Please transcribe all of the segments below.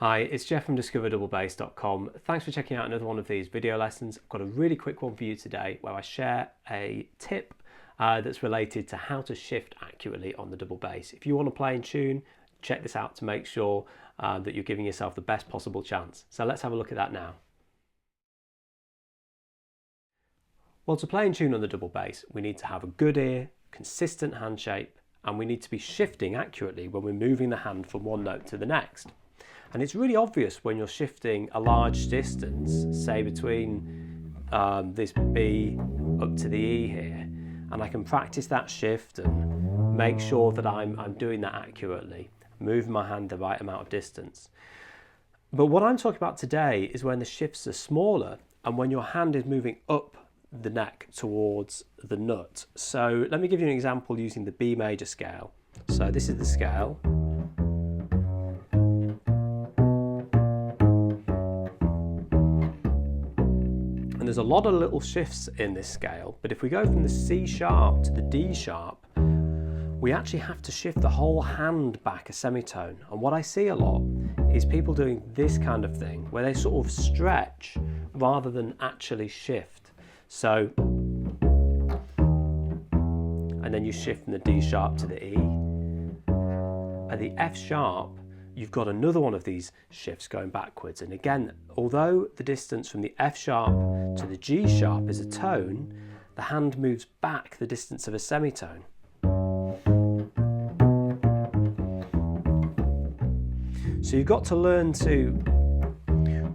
Hi, it's Jeff from discoverdouble-bass.com. Thanks for checking out another one of these video lessons. I've got a really quick one for you today where I share a tip that's related to how to shift accurately on the double bass. If you want to play in tune, check this out to make sure that you're giving yourself the best possible chance. So let's have a look at that now. Well, to play in tune on the double bass, we need to have a good ear, consistent hand shape, and we need to be shifting accurately when we're moving the hand from one note to the next. And it's really obvious when you're shifting a large distance, say between this B up to the E here, and I can practice that shift and make sure that I'm doing that accurately, moving my hand the right amount of distance. But what I'm talking about today is when the shifts are smaller and when your hand is moving up the neck towards the nut. So let me give you an example using the B major scale. So this is the scale. And there's a lot of little shifts in this scale, but if we go from the C sharp to the D sharp, we actually have to shift the whole hand back a semitone. And what I see a lot is people doing this kind of thing, where they sort of stretch rather than actually shift. So, and then you shift from the D sharp to the E. At the F sharp, you've got another one of these shifts going backwards. And again, although the distance from the F sharp to the G sharp is a tone, the hand moves back the distance of a semitone. So you've got to learn to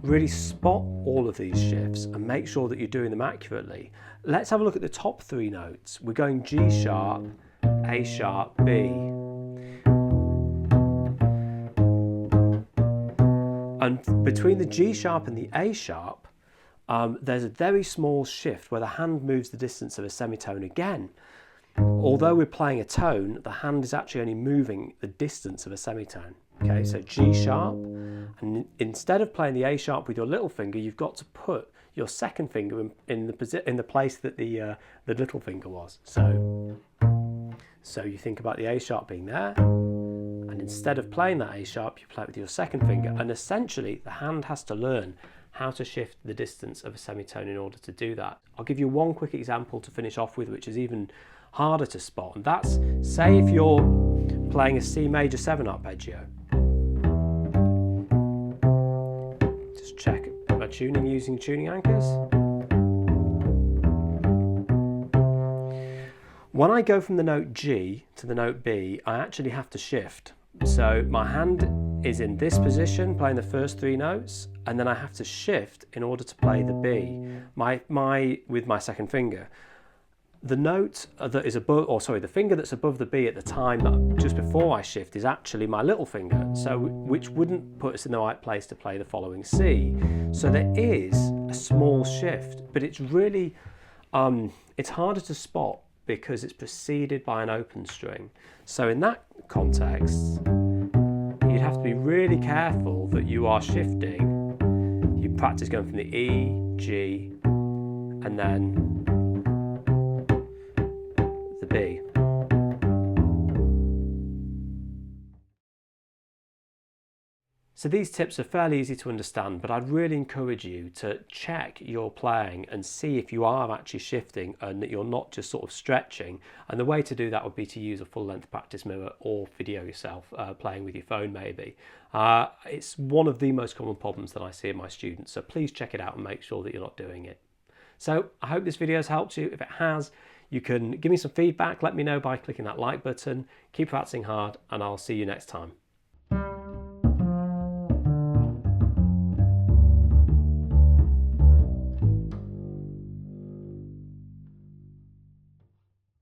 really spot all of these shifts and make sure that you're doing them accurately. Let's have a look at the top three notes. We're going G sharp, A sharp, B. And between the G sharp and the A sharp, there's a very small shift where the hand moves the distance of a semitone again. Although we're playing a tone, the hand is actually only moving the distance of a semitone. Okay, so G sharp, and instead of playing the A sharp with your little finger, you've got to put your second finger in the place that the little finger was. So you think about the A sharp being there, and instead of playing that A sharp, you play it with your second finger, and essentially the hand has to learn how to shift the distance of a semitone in order to do that. I'll give you one quick example to finish off with, which is even harder to spot, and that's, say if you're playing a C major 7 arpeggio. Just check my tuning using tuning anchors. When I go from the note G to the note B, I actually have to shift. So my hand is in this position playing the first three notes, and then I have to shift in order to play the B with my second finger. The note that is above, or sorry, the finger that's above the B at the time that just before I shift is actually my little finger, so which wouldn't put us in the right place to play the following C. So there is a small shift, but it's really it's harder to spot because it's preceded by an open string. So in that context, you'd have to be really careful that you are shifting. You practice going from the E, G, and then the B. So these tips are fairly easy to understand, but I'd really encourage you to check your playing and see if you are actually shifting and that you're not just sort of stretching. And the way to do that would be to use a full-length practice mirror or video yourself playing with your phone maybe. It's one of the most common problems that I see in my students, so please check it out and make sure that you're not doing it. So I hope this video has helped you. If it has, you can give me some feedback, let me know by clicking that like button. Keep practicing hard, and I'll see you next time.